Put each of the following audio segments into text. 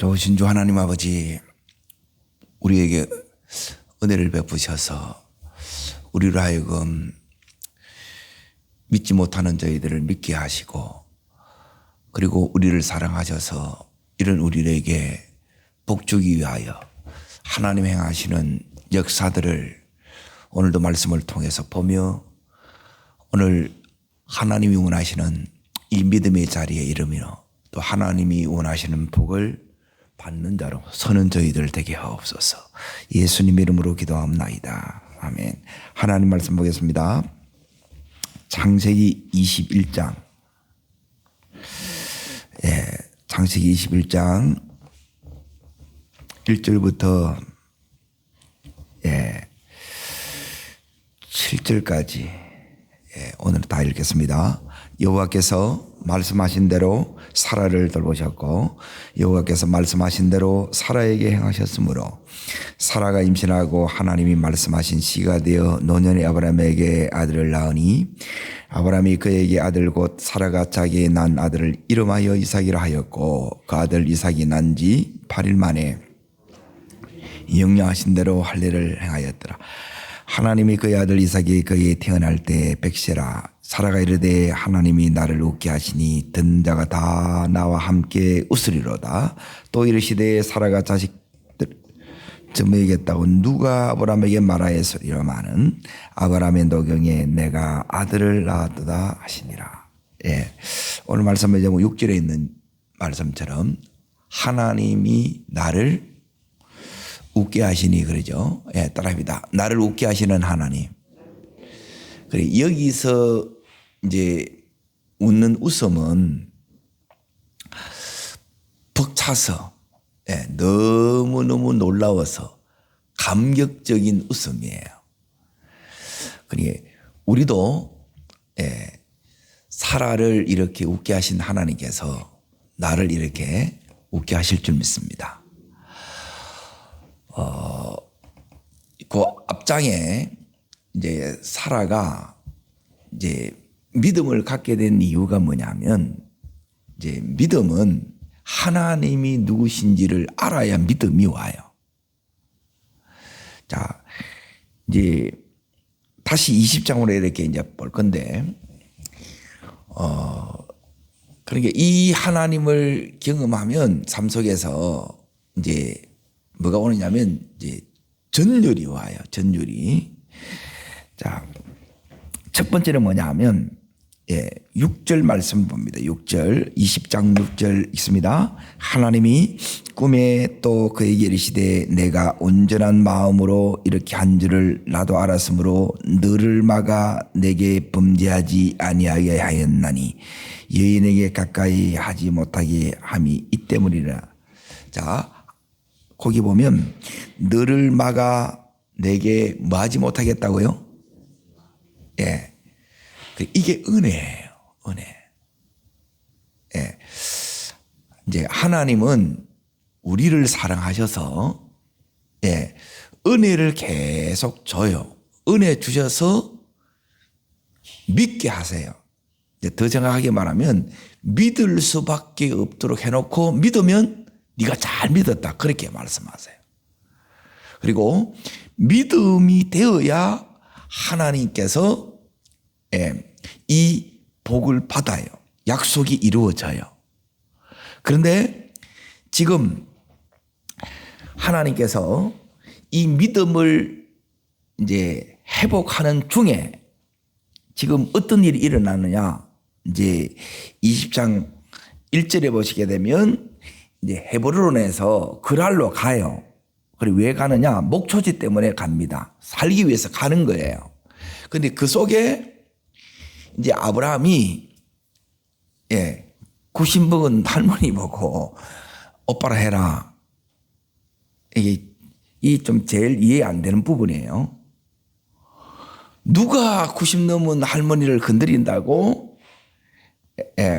좋으신 주 하나님 아버지, 우리에게 은혜를 베푸셔서 우리로 하여금 믿지 못하는 저희들을 믿게 하시고, 그리고 우리를 사랑하셔서 이런 우리에게 복주기 위하여 하나님 행하시는 역사들을 오늘도 말씀을 통해서 보며, 오늘 하나님이 원하시는 이 믿음의 자리에 이르며 또 하나님이 원하시는 복을 받는 자로 서는 저희들 되게 하옵소서. 예수님 이름으로 기도합나이다. 아멘. 하나님 말씀 보겠습니다. 창세기 21장. 창세기 21장 1절부터 7절까지 오늘 다 읽겠습니다. 여호와께서 말씀하신 대로 사라를 돌보셨고, 여호와께서 말씀하신 대로 사라에게 행하셨으므로 사라가 임신하고 하나님이 말씀하신 시가 되어 노년의 아브라함에게 아들을 낳으니, 아브라함이 그에게 아들 곧 사라가 자기의 난 아들을 이름하여 이삭이라 하였고, 그 아들 이삭이 난 지 8일 만에 영령하신 대로 할례를 행하였더라. 하나님이 그의 아들 이삭이 그에게 태어날 때 백세라. 사라가 이르되 하나님이 나를 웃게 하시니 듣는 자가 다 나와 함께 웃으리로다. 또 이르시되 사라가 자식들 저먹이겠다고 누가 아브라함에게 말하였으리로마는 아브라함의 노경에 내가 아들을 낳았도다 하시니라. 오늘 말씀은 6절에 있는 말씀처럼 하나님이 나를 웃게 하시니, 그러죠. 따라합니다. 나를 웃게 하시는 하나님. 그래, 여기서 이제 웃는 웃음은 벅차서, 너무너무 놀라워서 감격적인 웃음이에요. 그러니까 우리도 사라를 이렇게 웃게 하신 하나님께서 나를 이렇게 웃게 하실 줄 믿습니다. 그 앞장에 이제 사라가 이제 믿음을 갖게 된 이유가 뭐냐면, 이제 믿음은 하나님이 누구신지를 알아야 믿음이 와요. 자, 이제 다시 20장으로 이렇게 이제 볼 건데, 그러니까 이 하나님을 경험하면 삶 속에서 이제 뭐가 오느냐면 이제 전율이 와요. 전율이. 자, 첫 번째는 뭐냐 하면 6절 말씀 봅니다. 6절, 20장 6절 있습니다. 하나님이 꿈에 또 그에게 이르시되 내가 온전한 마음으로 이렇게 한 줄을 나도 알았으므로 너를 막아 내게 범죄하지 아니하게 하였나니 여인에게 가까이 하지 못하게 함이 이 때문이라. 자, 거기 보면 너를 막아 내게 뭐 하지 못하겠다고요? 이게 은혜예요. 은혜. 이제 하나님은 우리를 사랑하셔서 은혜를 계속 줘요. 은혜 주셔서 믿게 하세요. 이제 더 정확하게 말하면 믿을 수밖에 없도록 해놓고 믿으면 네가 잘 믿었다, 그렇게 말씀하세요. 그리고 믿음이 되어야 하나님께서 이 복을 받아요. 약속이 이루어져요. 그런데 지금 하나님께서 이 믿음을 이제 회복하는 중에 지금 어떤 일이 일어나느냐, 이제 20장 1절에 보시게 되면 이제 헤브론에서 그랄로 가요. 그리고 왜 가느냐? 목초지 때문에 갑니다. 살기 위해서 가는 거예요. 근데 그 속에 이제 아브라함이 90 먹은 할머니 보고 오빠라 해라. 이게 좀 제일 이해 안 되는 부분이에요. 누가 90 넘은 할머니를 건드린다고?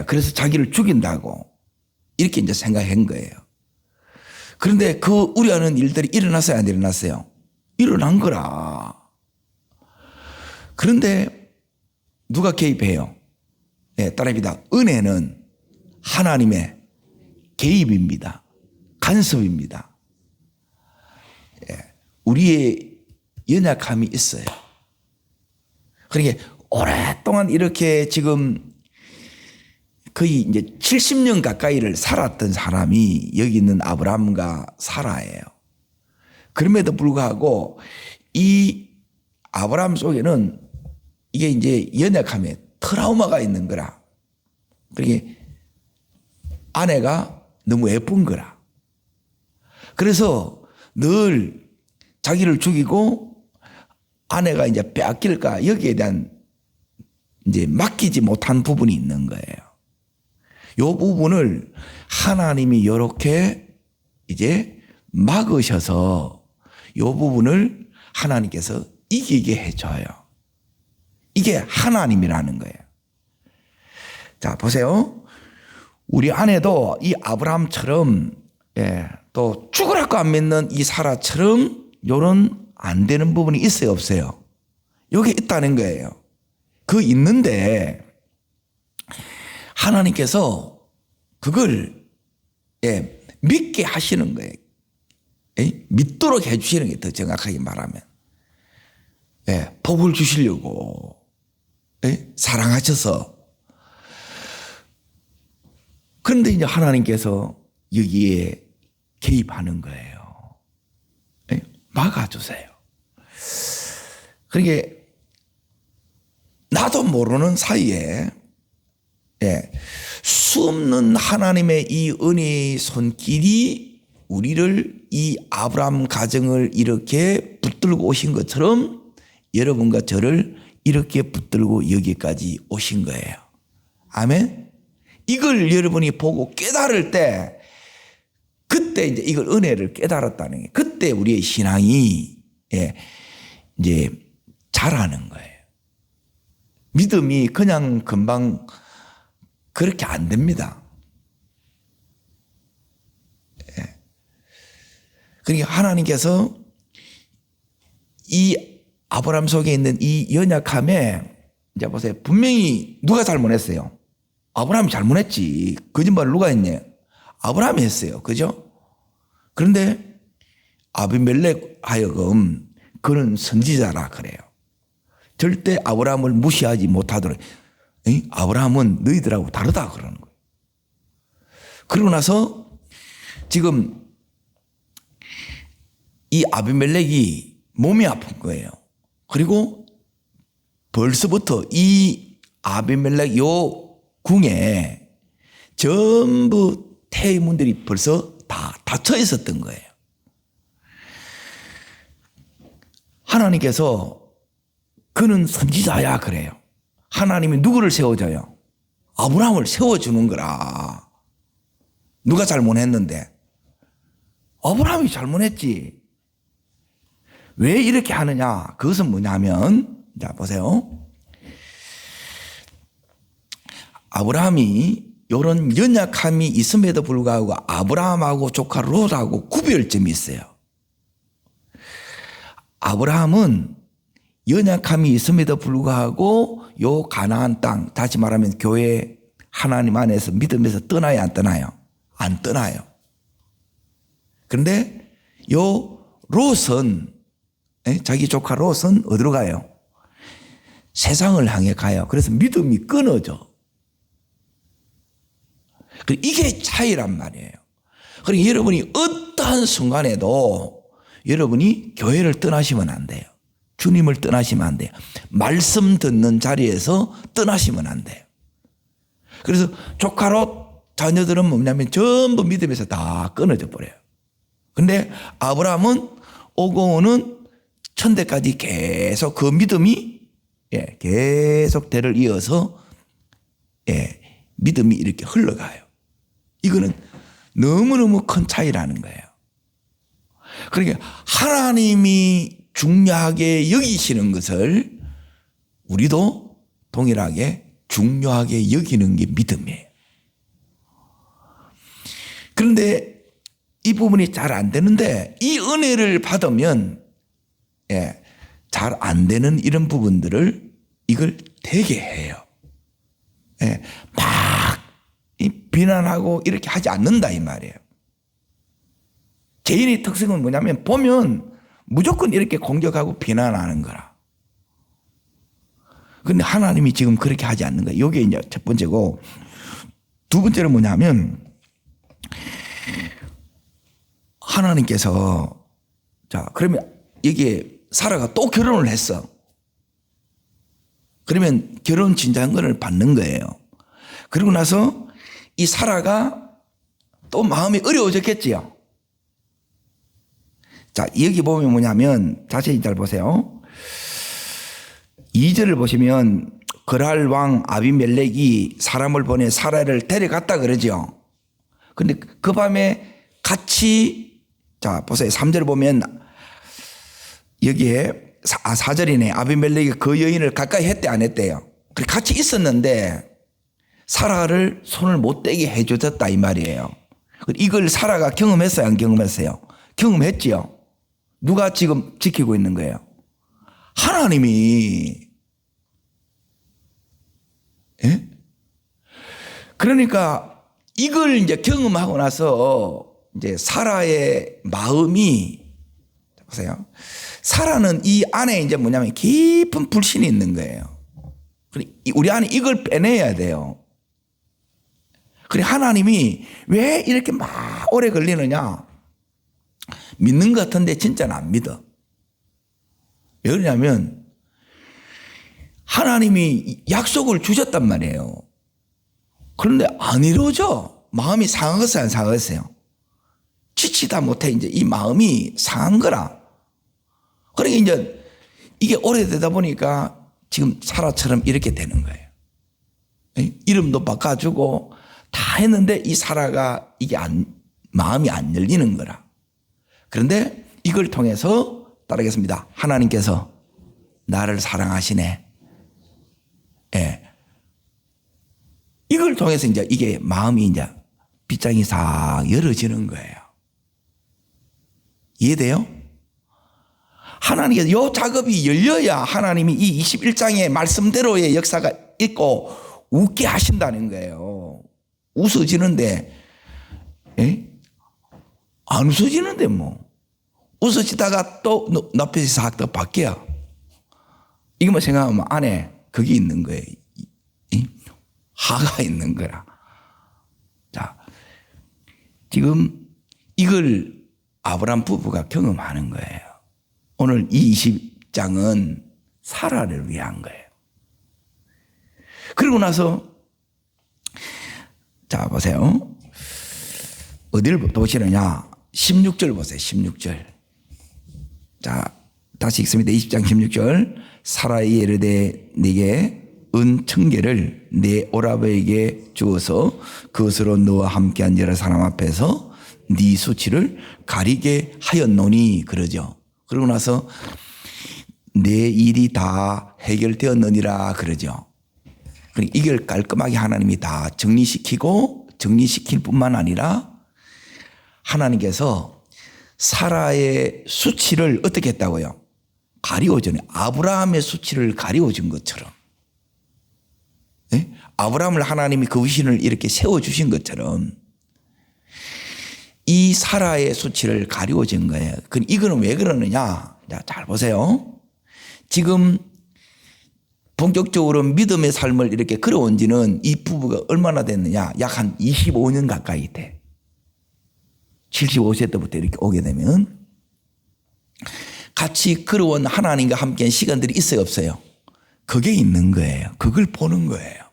그래서 자기를 죽인다고 이렇게 이제 생각한 거예요. 그런데 그 우려하는 일들이 일어났어요, 안 일어났어요? 일어난 거라. 그런데 누가 개입해요? 따라합니다. 은혜는 하나님의 개입입니다. 간섭입니다. 우리의 연약함이 있어요. 그러니까 오랫동안 이렇게 지금 거의 이제 70년 가까이를 살았던 사람이 여기 있는 아브라함과 사라예요. 그럼에도 불구하고 이 아브라함 속에는 이게 이제 연약함에 트라우마가 있는 거라. 그러니까 아내가 너무 예쁜 거라. 그래서 늘 자기를 죽이고 아내가 이제 빼앗길까 여기에 대한 이제 맡기지 못한 부분이 있는 거예요. 이 부분을 하나님이 이렇게 이제 막으셔서 이 부분을 하나님께서 이기게 해줘요. 이게 하나님이라는 거예요. 자, 보세요. 우리 아내도 이 아브라함처럼 또 죽으라고 안 믿는 이 사라처럼 이런 안 되는 부분이 있어요, 없어요? 여기 있다는 거예요. 그 있는데 하나님께서 그걸 믿게 하시는 거예요. 믿도록 해주시는 게 더 정확하게 말하면 복을 주시려고 사랑하셔서. 그런데 이제 하나님께서 여기에 개입하는 거예요. 막아주세요. 그러니까 나도 모르는 사이에 수없는 하나님의 이 은혜의 손길이 우리를 이 아브라함 가정을 이렇게 붙들고 오신 것처럼 여러분과 저를 이렇게 붙들고 여기까지 오신 거예요. 아멘. 이걸 여러분이 보고 깨달을 때 그때 이제 이걸 은혜를 깨달았다는 게 그때 우리의 신앙이 이제 자라는 거예요. 믿음이 그냥 금방 그렇게 안 됩니다. 그러니까 하나님께서 이 아브라함 속에 있는 이 연약함에 이제 보세요. 분명히 누가 잘못했어요? 아브라함이 잘못했지. 거짓말을 누가 했냐? 아브라함이 했어요. 그죠? 그런데 아비멜렉 하여금 그는 선지자라 그래요. 절대 아브라함을 무시하지 못하도록. 아브라함은 너희들하고 다르다 그러는 거예요. 그러고 나서 지금 이 아비멜렉이 몸이 아픈 거예요. 그리고 벌써부터 이 아비멜렉 요 궁에 전부 태의문들이 벌써 다 닫혀 있었던 거예요. 하나님께서 그는 선지자야 그래요. 하나님이 누구를 세워줘요? 아브라함을 세워주는 거라. 누가 잘못했는데? 아브라함이 잘못했지. 왜 이렇게 하느냐? 그것은 뭐냐면, 자, 보세요. 아브라함이 이런 연약함이 있음에도 불구하고 아브라함하고 조카 롯하고 구별점이 있어요. 아브라함은 연약함이 있음에도 불구하고 요 가나안 땅, 다시 말하면 교회 하나님 안에서 믿음에서 떠나요, 안 떠나요? 안 떠나요. 그런데 요 롯은 자기 조카 롯은 어디로 가요? 세상을 향해 가요. 그래서 믿음이 끊어져. 이게 차이란 말이에요. 그러니까 여러분이 어떠한 순간에도 여러분이 교회를 떠나시면 안 돼요. 주님을 떠나시면 안 돼요. 말씀 듣는 자리에서 떠나시면 안 돼요. 그래서 조카 롯 자녀들은 뭐냐면 전부 믿음에서 다 끊어져 버려요. 근데 아브라함은 오고 오는 천대까지 계속 그 믿음이 계속 대를 이어서 믿음이 이렇게 흘러가요. 이거는 너무너무 큰 차이라는 거예요. 그러니까 하나님이 중요하게 여기시는 것을 우리도 동일하게 중요하게 여기는 게 믿음이에요. 그런데 이 부분이 잘 안 되는데 이 은혜를 받으면 잘 안 되는 이런 부분들을 이걸 되게 해요. 막 비난하고 이렇게 하지 않는다 이 말이에요. 죄인의 특성은 뭐냐면 보면 무조건 이렇게 공격하고 비난하는 거라. 근데 하나님이 지금 그렇게 하지 않는 거예요. 이게 이제 첫 번째고, 두 번째는 뭐냐면 하나님께서 자, 그러면 여기에 사라가 또 결혼을 했어. 그러면 결혼 진장권을 받는 거예요. 그리고 나서 이 사라가 또 마음이 어려워졌겠지요. 자, 여기 보면 뭐냐면 자세히 잘 보세요. 2절을 보시면 그랄 왕 아비멜렉이 사람을 보내 사라를 데려갔다 그러죠. 근데 그 밤에 같이, 자 보세요. 3절 보면 여기에 4절이네. 아비멜렉이 그 여인을 가까이 했대 안 했대요. 같이 있었는데 사라를 손을 못 대게 해줬다 이 말이에요. 이걸 사라가 경험했어요, 안 경험했어요? 경험했지요. 누가 지금 지키고 있는 거예요? 하나님이. 예? 그러니까 이걸 이제 경험하고 나서 이제 사라의 마음이, 보세요. 사라는 이 안에 이제 뭐냐면 깊은 불신이 있는 거예요. 우리 안에 이걸 빼내야 돼요. 그래, 하나님이 왜 이렇게 막 오래 걸리느냐? 믿는 것 같은데 진짜는 안 믿어. 왜 그러냐면 하나님이 약속을 주셨단 말이에요. 그런데 안 이루어져. 마음이 상하겠어요, 안 상하겠어요? 지치다 못해 이제 이 마음이 상한 거라. 그러니까 이제 이게 오래되다 보니까 지금 사라처럼 이렇게 되는 거예요. 이름도 바꿔주고 다 했는데 이 사라가 이게 마음이 안 열리는 거라. 그런데 이걸 통해서 따르겠습니다. 하나님께서 나를 사랑하시네. 예. 이걸 통해서 이제 이게 마음이 이제 빗장이 싹 열어지는 거예요. 이해돼요? 하나님께서 이 작업이 열려야 하나님이 이 21장의 말씀대로의 역사가 있고 웃게 하신다는 거예요. 웃어지는데, 예? 안 웃어지는데 뭐. 웃어지다가 또 낯빛이 싹 더 바뀌어. 이것만 생각하면 안에 그게 있는 거예요. 화가 있는 거라. 자, 지금 이걸 아브라함 부부가 경험하는 거예요. 오늘 이 20장은 사라를 위한 거예요. 그리고 나서 자 보세요. 어디를 보시느냐? 16절 보세요. 16절. 자, 다시 읽습니다. 20장 16절. 사라이 이르되 네게 은 1000개를 네 오라버에게 주어서 그것으로 너와 함께한 여러 사람 앞에서 네 수치를 가리게 하였노니 그러죠. 그러고 나서 내 일이 다 해결되었느니라 그러죠. 이걸 깔끔하게 하나님이 다 정리시키고 정리시킬 뿐만 아니라 하나님께서 사라의 수치를 어떻게 했다고요? 가리워주네. 아브라함의 수치를 가리워준 것처럼. 네? 아브라함을 하나님이 그 위신을 이렇게 세워주신 것처럼 이 사라의 수치를 가리워진 거예요. 이거는 왜 그러느냐? 자, 잘 보세요. 지금 본격적으로 믿음의 삶을 이렇게 걸어온 지는 이 부부가 얼마나 됐느냐? 약 한 25년 가까이 돼. 75세 때부터 이렇게 오게 되면 같이 걸어온 하나님과 함께한 시간들이 있어요, 없어요? 그게 있는 거예요. 그걸 보는 거예요.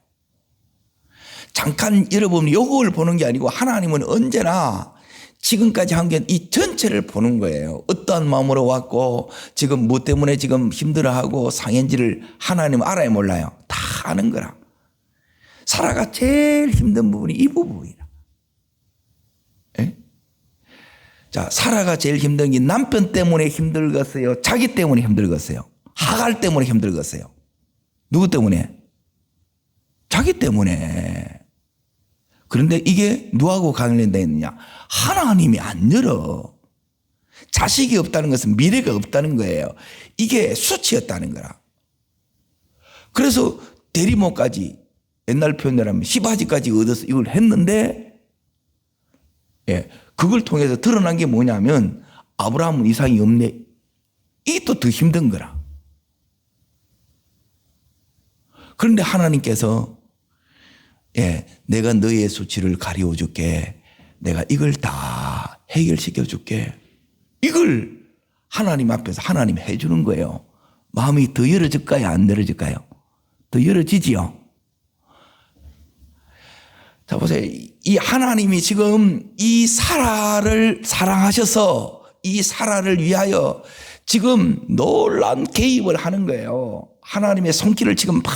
잠깐 여러분 요걸 보는 게 아니고 하나님은 언제나 지금까지 한 게 이 전체를 보는 거예요. 어떠한 마음으로 왔고 지금 뭐 때문에 지금 힘들어하고 상했는지를 하나님은 알아요, 몰라요? 다 아는 거라. 사라가 제일 힘든 부분이 이 부분이라. 예? 자, 사라가 제일 힘든 게 남편 때문에 힘들겠어요? 자기 때문에 힘들겠어요? 하갈 때문에 힘들겠어요? 누구 때문에? 자기 때문에. 그런데 이게 누구하고 관련되어 있느냐? 하나님이 안 열어. 자식이 없다는 것은 미래가 없다는 거예요. 이게 수치였다는 거라. 그래서 대리모까지 옛날 표현으로 하면 시바지까지 얻어서 이걸 했는데, 예, 그걸 통해서 드러난 게 뭐냐면 아브라함은 이삭이 없네. 이게 또 더 힘든 거라. 그런데 하나님께서 내가 너의 수치를 가리워 줄게. 내가 이걸 다 해결시켜 줄게. 이걸 하나님 앞에서 하나님 해주는 거예요. 마음이 더 열어질까요? 안 열어질까요? 더 열어지지요. 자, 보세요. 이 하나님이 지금 이 사라를 사랑하셔서 이 사라를 위하여 지금 놀라운 개입을 하는 거예요. 하나님의 손길을 지금 막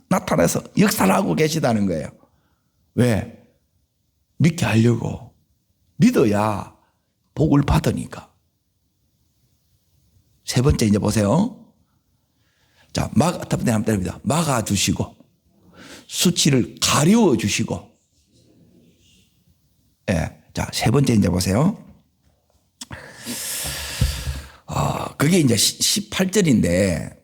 나타내서 역사를 하고 계시다는 거예요. 왜? 믿게 하려고. 믿어야 복을 받으니까. 세 번째 이제 보세요. 자, 막아주시고 수치를 가려워 주시고. 자, 세 번째 이제 보세요. 그게 이제 18절인데,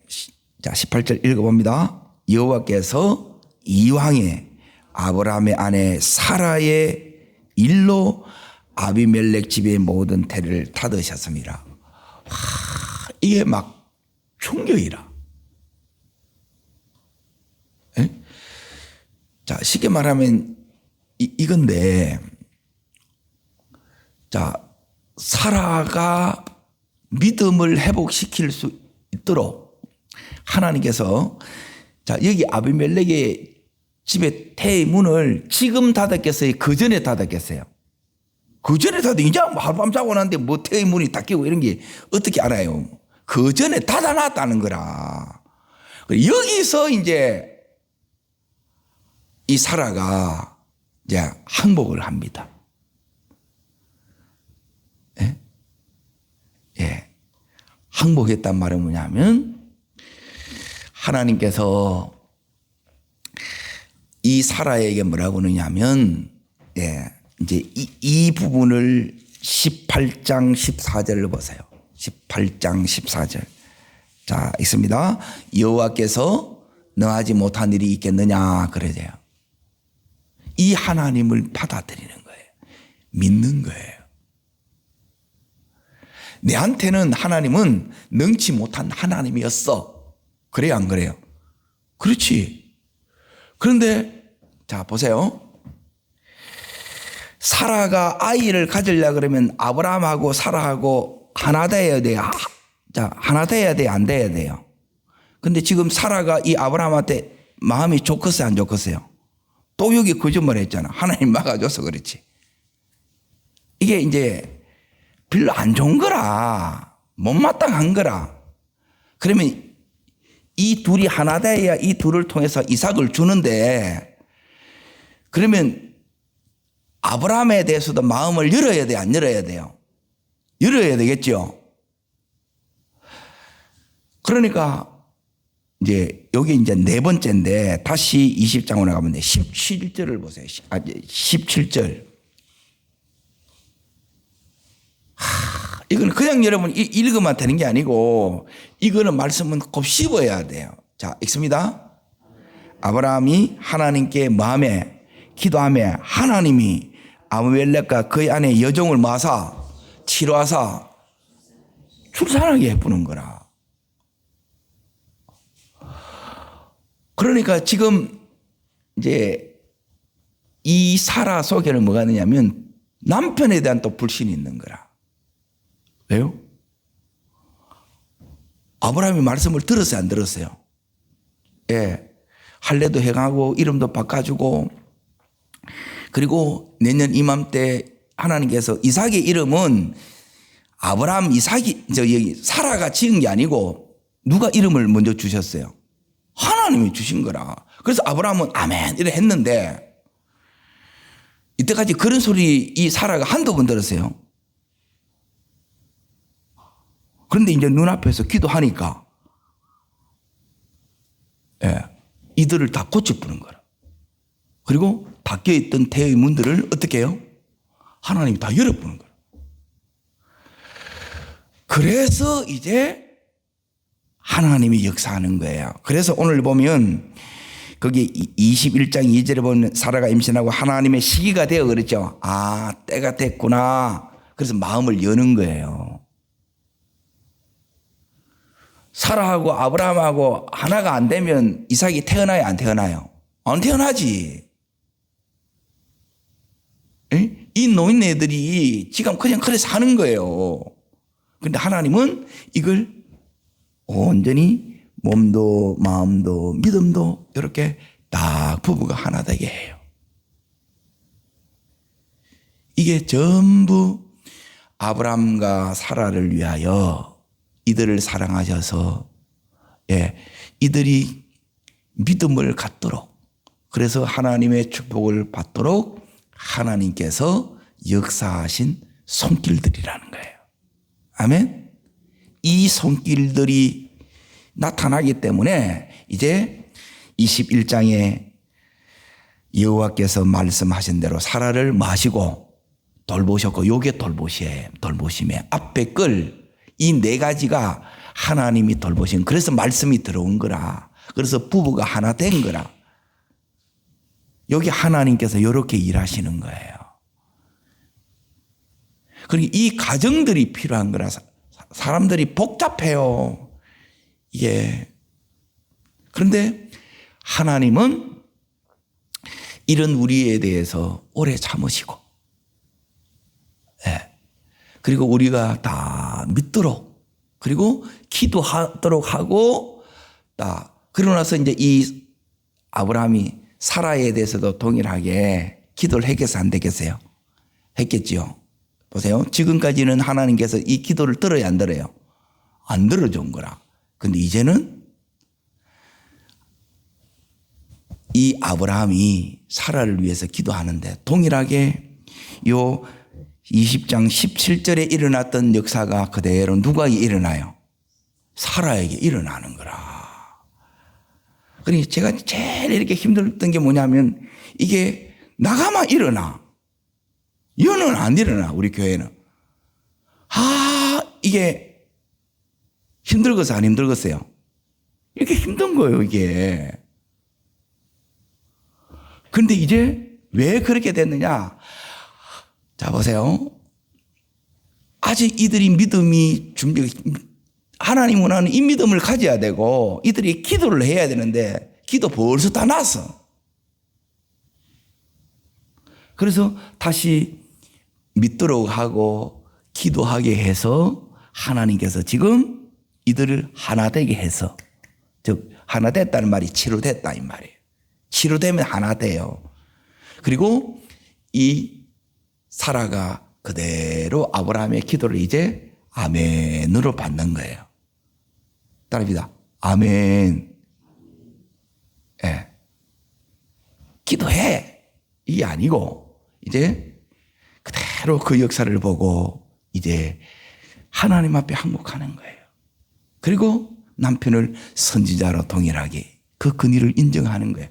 자, 18절 읽어봅니다. 여호와께서 이왕에 아브라함의 아내 사라의 일로 아비멜렉 집의 모든 태를 닫으셨습니다. 이게 막 충격이라. 자, 쉽게 말하면 이건데, 자, 사라가 믿음을 회복시킬 수 있도록 하나님께서, 자, 여기 아비멜렉의 집의 태의 문을 지금 닫았겠어요? 그 전에 닫았겠어요? 그 전에 닫았, 이제 하룻밤 자고 났는데 뭐 태의 문이 닫히고 이런 게 어떻게 알아요? 그 전에 닫아놨다는 거라. 여기서 이제 이 사라가 이제 항복을 합니다. 항복했단 말은 뭐냐면 하나님께서 이 사라에게 뭐라고 하느냐면 이제 이 부분을 18장 14절을 보세요. 18장 14절. 자, 있습니다. 여호와께서 너하지 못한 일이 있겠느냐 그러세요. 이 하나님을 받아들이는 거예요. 믿는 거예요. 내한테는 하나님은 능치 못한 하나님이었어. 그래요, 안 그래요? 그렇지. 그런데 자, 보세요. 사라가 아이를 가지려고 그러면 아브라함하고 사라하고 하나 돼야 돼요. 자, 하나 돼야 돼요, 안 돼야 돼요? 근데 지금 사라가 이 아브라함한테 마음이 좋겠어요, 안 좋겠어요? 또 여기 거짓말 했잖아. 하나님 막아줘서 그렇지. 이게 이제 별로 안 좋은 거라. 못마땅한 거라. 그러면 이 둘이 하나 돼야 이 둘을 통해서 이삭을 주는데, 그러면 아브라함에 대해서도 마음을 열어야 돼요, 안 열어야 돼요? 열어야 되겠죠. 그러니까 이제 여기 이제 네 번째인데 다시 20장으로 가면 17절을 보세요. 17절. 이거는 그냥 여러분 읽으면 되는 게 아니고 이거는 말씀은 곱씹어야 돼요. 자, 읽습니다. 아브라함이 하나님께 마음에 기도하며 하나님이 아비멜렉과 그의 아내 여종을 마사 치료하사 출산하게 해보는 거라. 그러니까 지금 이제 이 사라 속에는 뭐가 있느냐면 남편에 대한 또 불신이 있는 거라. 왜요? 아브라함이 말씀을 들었어요, 안 들었어요? 할례도 행하고 이름도 바꿔주고, 그리고 내년 이맘때 하나님께서 이삭의 이름은 아브라함 이삭이 여기 사라가 지은 게 아니고 누가 이름을 먼저 주셨어요? 하나님이 주신 거라. 그래서 아브라함은 아멘 이래 했는데 이때까지 그런 소리 이 사라가 한두 번 들었어요. 그런데 이제 눈앞에서 기도하니까 이들을 다 고쳐부는 거라. 그리고 닫혀있던 태의 문들을 어떻게 해요? 하나님이 다 열어보는 거라. 그래서 이제 하나님이 역사하는 거예요. 그래서 오늘 보면 거기 21장 2절에 보면 사라가 임신하고 하나님의 시기가 되어 그랬죠. 아, 때가 됐구나. 그래서 마음을 여는 거예요. 사라하고 아브라함하고 하나가 안 되면 이삭이 태어나요, 안 태어나요? 안 태어나지. 에? 이 노인네들이 지금 그냥 그래 사는 거예요. 그런데 하나님은 이걸 온전히 몸도 마음도 믿음도 이렇게 딱 부부가 하나 되게 해요. 이게 전부 아브라함과 사라를 위하여 이들을 사랑하셔서 이들이 믿음을 갖도록, 그래서 하나님의 축복을 받도록 하나님께서 역사하신 손길들이라는 거예요. 아멘. 이 손길들이 나타나기 때문에 이제 21장에 여호와께서 말씀하신 대로 사라를 마시고 돌보셨고, 요게 돌보심에 앞에 끌 이 네 가지가 하나님이 돌보신, 그래서 말씀이 들어온 거라. 그래서 부부가 하나 된 거라. 여기 하나님께서 이렇게 일하시는 거예요. 그러니까 이 가정들이 필요한 거라. 사람들이 복잡해요. 이게. 그런데 하나님은 이런 우리에 대해서 오래 참으시고, 그리고 우리가 다 믿도록, 그리고 기도하도록 하고, 그러고 나서 이제 이 아브라함이 사라에 대해서도 동일하게 기도를 했겠어요, 안 되겠어요? 했겠지요. 보세요. 지금까지는 하나님께서 이 기도를 들어야 안 들어요? 안 들어준 거라. 근데 이제는 이 아브라함이 사라를 위해서 기도하는데 동일하게 요 20장 17절에 일어났던 역사가 그대로 누가 일어나요? 사라에게 일어나는 거라. 그러니까 제가 제일 이렇게 힘들었던 게 뭐냐면, 이게 나가만 일어나. 여는 안 일어나, 우리 교회는. 이게 힘들겠어요, 안 힘들겠어요? 이렇게 힘든 거예요, 이게. 그런데 이제 왜 그렇게 됐느냐? 자, 보세요. 아직 이들이 믿음이 하나님 원하는 이 믿음을 가져야 되고, 이들이 기도를 해야 되는데, 기도 벌써 다 났어. 그래서 다시 믿도록 하고, 기도하게 해서, 하나님께서 지금 이들을 하나 되게 해서, 즉, 하나 됐다는 말이 치료됐다, 이 말이에요. 치료되면 하나 돼요. 그리고 이 사라가 그대로 아브라함의 기도를 이제 아멘으로 받는 거예요. 따라합니다. 아멘. 기도해. 이게 아니고 이제 그대로 그 역사를 보고 이제 하나님 앞에 항복하는 거예요. 그리고 남편을 선지자로 동일하게 그 근위를 인정하는 거예요.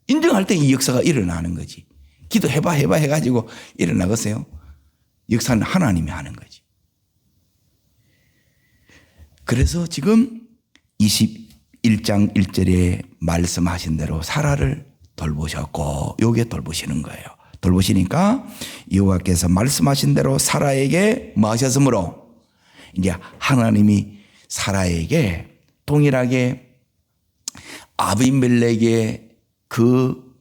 인정할 때 이 역사가 일어나는 거지. 기도해봐 해가지고 일어나겠어요? 역사는 하나님이 하는 거지. 그래서 지금 21장 1절에 말씀하신 대로 사라를 돌보셨고, 요게 돌보시는 거예요. 돌보시니까 여호와께서 말씀하신 대로 사라에게 뭐 하셨으므로, 이제 하나님이 사라에게 동일하게 아비멜렉의 그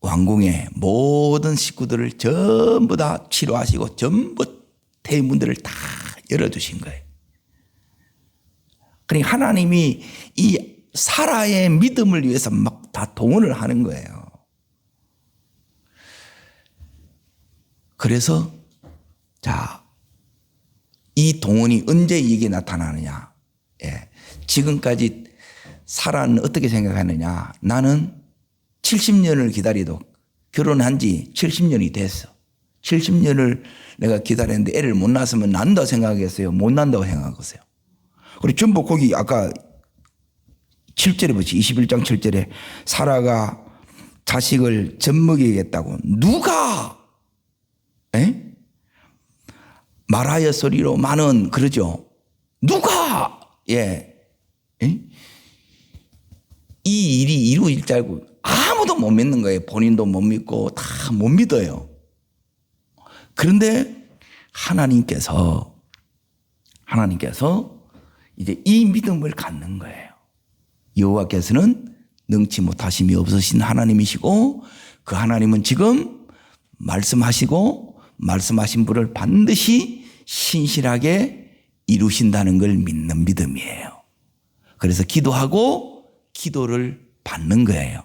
왕궁의 모든 식구들을 전부 다 치료하시고 전부 대문들을 다 열어주신 거예요. 그러니까 하나님이 이 사라의 믿음을 위해서 막 다 동원을 하는 거예요. 그래서 자, 이 동원이 언제 이게 나타나느냐? 지금까지 사라는 어떻게 생각하느냐? 나는 70년을 기다리도, 결혼한 지 70년이 됐어. 70년을 내가 기다렸는데 애를 못 낳았으면 난다고 생각했어요? 못 난다고 생각했어요? 그리고 전부 거기 아까 7절에 보지, 21장 7절에 사라가 자식을 젖먹이겠다고 누가 말하였으리로 많은, 그러죠. 누가 이 일이 이루어질 줄 알고 아무도 못 믿는 거예요. 본인도 못 믿고 다 못 믿어요. 그런데 하나님께서 이제 이 믿음을 갖는 거예요. 여호와께서는 능치 못하심이 없으신 하나님이시고 그 하나님은 지금 말씀하시고 말씀하신 분을 반드시 신실하게 이루신다는 걸 믿는 믿음이에요. 그래서 기도하고 기도를 받는 거예요.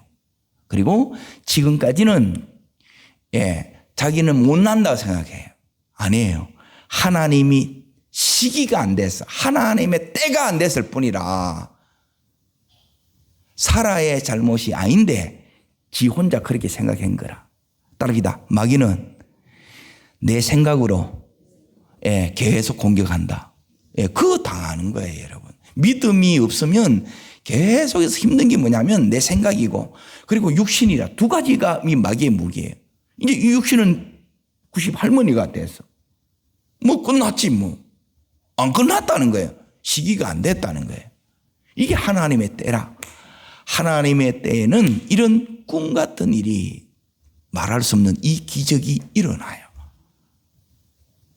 그리고 지금까지는 자기는 못난다고 생각해요. 아니에요. 하나님이 시기가 안 됐어. 하나님의 때가 안 됐을 뿐이라 사라의 잘못이 아닌데 지 혼자 그렇게 생각한 거라. 따릅니다. 마귀는 내 생각으로 계속 공격한다. 그거 당하는 거예요, 여러분. 믿음이 없으면 계속해서 힘든 게 뭐냐면 내 생각이고 그리고 육신이라 두 가지가 이 마귀의 무기예요. 이제 이 육신은 90 할머니가 됐어. 뭐 끝났지 뭐. 안 끝났다는 거예요. 시기가 안 됐다는 거예요. 이게 하나님의 때라. 하나님의 때에는 이런 꿈 같은 일이 말할 수 없는 이 기적이 일어나요.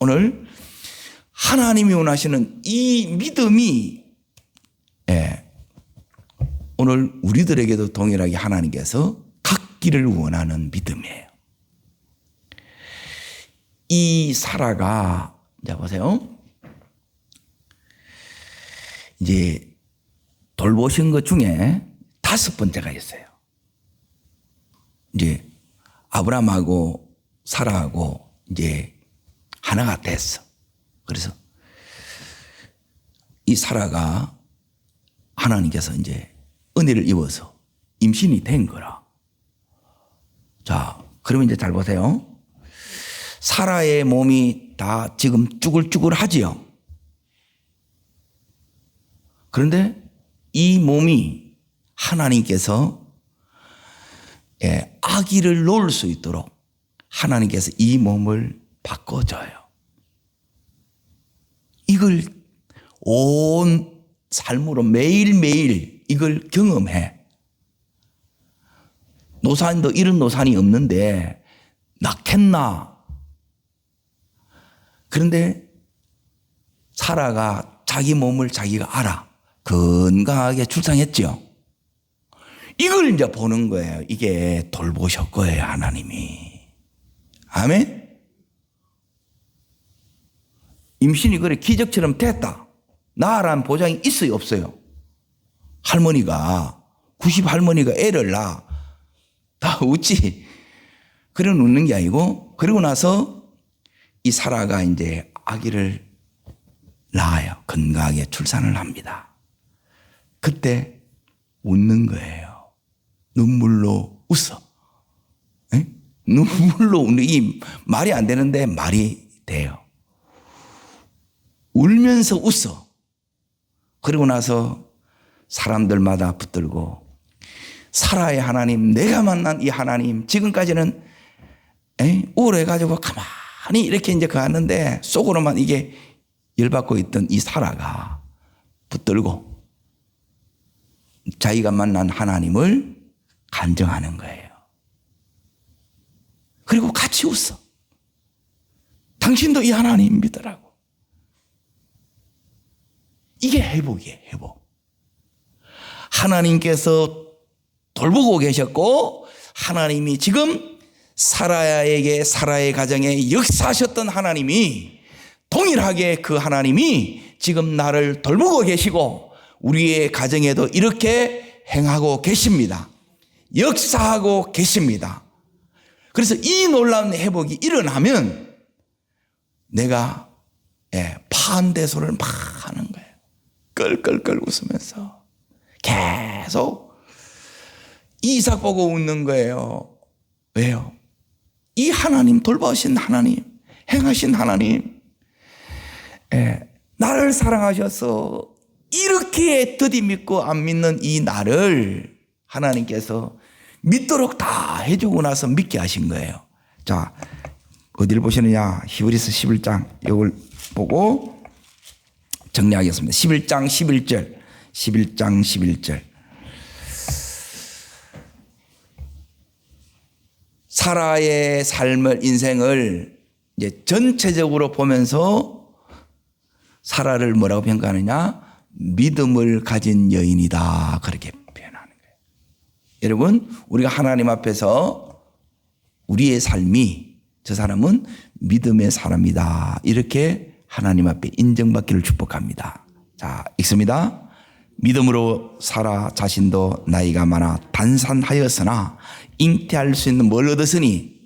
오늘 하나님이 원하시는 이 믿음이 오늘 우리들에게도 동일하게 하나님께서 갖기를 원하는 믿음이에요. 이 사라가 이제 보세요. 이제 돌보신 것 중에 5번째가 있어요. 이제 아브라함하고 사라하고 이제 하나가 됐어. 그래서 이 사라가 하나님께서 이제 은혜를 입어서 임신이 된 거라. 자, 그러면 이제 잘 보세요. 사라의 몸이 다 지금 쭈글쭈글하지요. 그런데 이 몸이 하나님께서 아기를 놓을 수 있도록 하나님께서 이 몸을 바꿔줘요. 이걸 온 삶으로 매일매일 이걸 경험해. 노산도 이런 노산이 없는데 낳겠나? 그런데 사라가 자기 몸을 자기가 알아. 건강하게 출산했죠. 이걸 이제 보는 거예요. 이게 돌보실 거예요, 하나님이. 아멘? 임신이 그래 기적처럼 됐다. 나라는 보장이 있어요, 없어요? 할머니가 90 할머니가 애를 낳아. 다 웃지. 그래 웃는 게 아니고 그러고 나서 이 사라가 이제 아기를 낳아요. 건강하게 출산을 합니다. 그때 웃는 거예요. 눈물로 웃어. 눈물로 웃는 이 말이 안 되는데 말이 돼요. 울면서 웃어. 그러고 나서 사람들마다 붙들고 사라의 하나님, 내가 만난 이 하나님, 지금까지는 우울해가지고 가만히 이렇게 이제 가는데 속으로만 이게 열받고 있던 이 사라가 붙들고 자기가 만난 하나님을 간증하는 거예요. 그리고 같이 웃어. 당신도 이 하나님 믿으라고. 이게 회복이에요, 회복. 하나님께서 돌보고 계셨고 하나님이 지금 사라에게 사라의 가정에 역사하셨던 하나님이 동일하게 그 하나님이 지금 나를 돌보고 계시고 우리의 가정에도 이렇게 행하고 계십니다. 역사하고 계십니다. 그래서 이 놀라운 회복이 일어나면 내가 파한대소를 막 하는 거예요. 끌끌끌 웃으면서 계속 이삭 보고 웃는 거예요. 왜요? 이 하나님, 돌보신 하나님, 행하신 하나님, 나를 사랑하셔서 이렇게 더디 믿고 안 믿는 이 나를 하나님께서 믿도록 다 해주고 나서 믿게 하신 거예요. 자, 어디를 보시느냐? 히브리서 11장 이걸 보고 정리하겠습니다. 11장 11절. 사라의 삶을, 인생을 이제 전체적으로 보면서 사라를 뭐라고 평가하느냐? 믿음을 가진 여인이다. 그렇게 표현하는 거예요. 여러분, 우리가 하나님 앞에서 우리의 삶이, 저 사람은 믿음의 사람이다. 이렇게 하나님 앞에 인정받기를 축복합니다. 자, 읽습니다. 믿음으로 사라 자신도 나이가 많아 단산하였으나 잉태할 수 있는 뭘 얻었으니,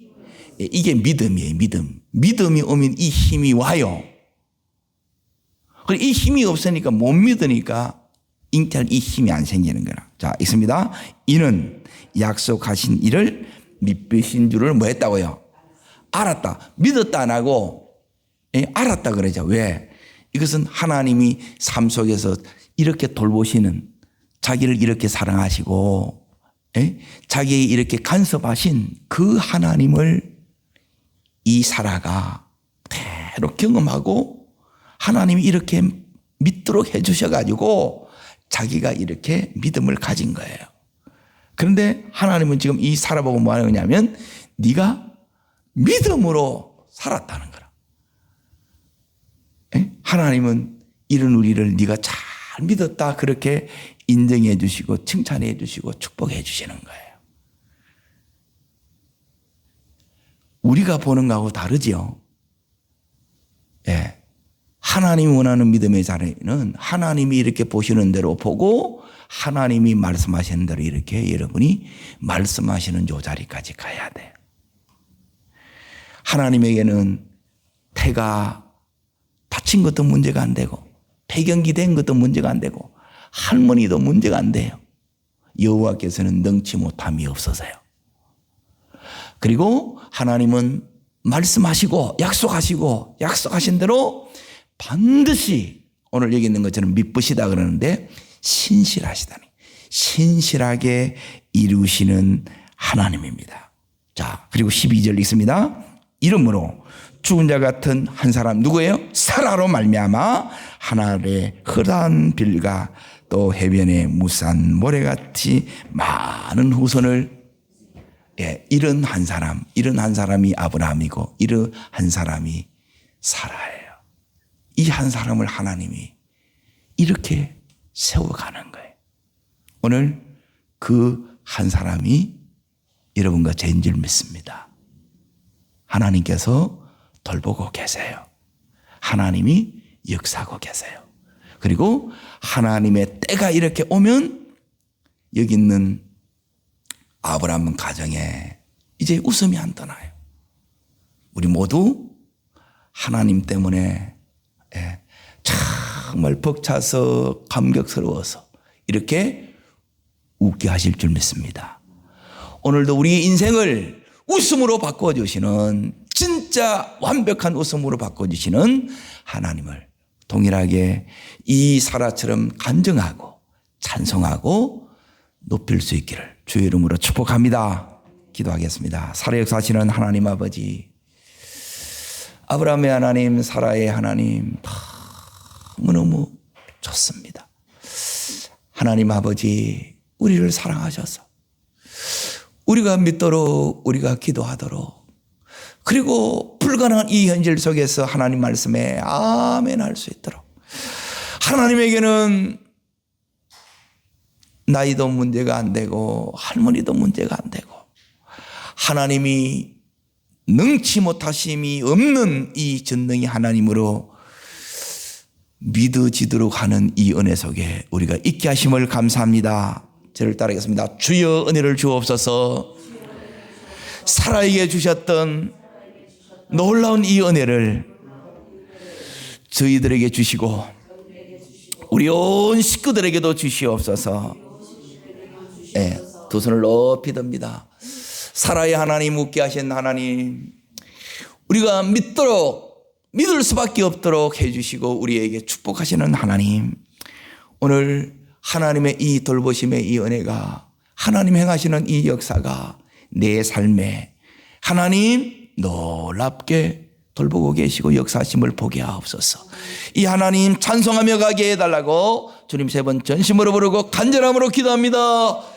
이게 믿음이에요. 믿음이 오면 이 힘이 와요. 이 힘이 없으니까, 못 믿으니까 잉태할 이 힘이 안 생기는 거라. 자, 읽습니다. 이는 약속하신 일을 믿으신 줄을 뭐 했다고요? 알았다. 믿었다 안 하고 알았다 그러죠. 왜? 이것은 하나님이 삶 속에서 이렇게 돌보시는, 자기를 이렇게 사랑하시고 자기에게 이렇게 간섭하신 그 하나님을 이 사라가 대로 경험하고 하나님이 이렇게 믿도록 해 주셔가지고 자기가 이렇게 믿음을 가진 거예요. 그런데 하나님은 지금 이 사라 보고 뭐 하는 거냐면, 네가 믿음으로 살았다는 거라. 하나님은 이런 우리를 네가 잘 믿었다 그렇게 인정해 주시고 칭찬해 주시고 축복해 주시는 거예요. 우리가 보는 거하고 다르죠. 예. 하나님이 원하는 믿음의 자리는 하나님이 이렇게 보시는 대로 보고 하나님이 말씀하시는 대로 이렇게 여러분이 말씀하시는 요 자리까지 가야 돼요. 하나님에게는 태가 다친 것도 문제가 안 되고 폐경기 된 것도 문제가 안 되고 할머니도 문제가 안 돼요. 여호와께서는 능치 못함이 없어서요. 그리고 하나님은 말씀하시고 약속하시고 약속하신 대로 반드시 오늘 여기 있는 것처럼 믿으시다 그러는데 신실하시다니, 신실하게 이루시는 하나님입니다. 자, 그리고 12절 읽습니다. 이러므로 죽은 자 같은 한 사람, 누구예요? 사라로 말미암아 하늘의 흐란 빌과 또 해변의 무산 모래같이 많은 후손을, 이런 한 사람이 아브라함이고 이런 한 사람이 사라예요. 이 한 사람을 하나님이 이렇게 세워가는 거예요. 오늘 그 한 사람이 여러분과 저인 줄 믿습니다. 하나님께서 돌보고 계세요. 하나님이 역사하고 계세요. 그리고 하나님의 때가 이렇게 오면 여기 있는 아브라함 가정에 이제 웃음이 안 떠나요. 우리 모두 하나님 때문에 정말 벅차서 감격스러워서 이렇게 웃게 하실 줄 믿습니다. 오늘도 우리의 인생을 웃음으로 바꿔주시는, 진짜 완벽한 웃음으로 바꿔주시는 하나님을 동일하게 이 사라처럼 간증하고 찬송하고 높일 수 있기를 주의 이름으로 축복합니다. 기도하겠습니다. 사라 역사하시는 하나님 아버지, 아브라함의 하나님, 사라의 하나님, 너무너무 좋습니다. 하나님 아버지, 우리를 사랑하셔서 우리가 믿도록, 우리가 기도하도록, 그리고 불가능한 이 현실 속에서 하나님 말씀에 아멘 할 수 있도록, 하나님에게는 나이도 문제가 안 되고 할머니도 문제가 안 되고 하나님이 능치 못하심이 없는 이 전능의 하나님으로 믿어지도록 하는 이 은혜 속에 우리가 있게 하심을 감사합니다. 저를 따르겠습니다. 주여 은혜를 주옵소서. 사라에게 주셨던 놀라운 이 은혜를 저희들에게 주시고 우리 온 식구들에게도 주시옵소서. 두 손을 높이 듭니다. 사라의 하나님, 웃게 하신 하나님, 우리가 믿을 수밖에 없도록 해주시고 우리에게 축복하시는 하나님, 오늘 하나님의 이 돌보심의 이 은혜가, 하나님 행하시는 이 역사가 내 삶에 하나님 놀랍게 돌보고 계시고 역사하심을 보게 하옵소서. 이 하나님 찬송하며 가게 해달라고 주님 세 번 전심으로 부르고 간절함으로 기도합니다.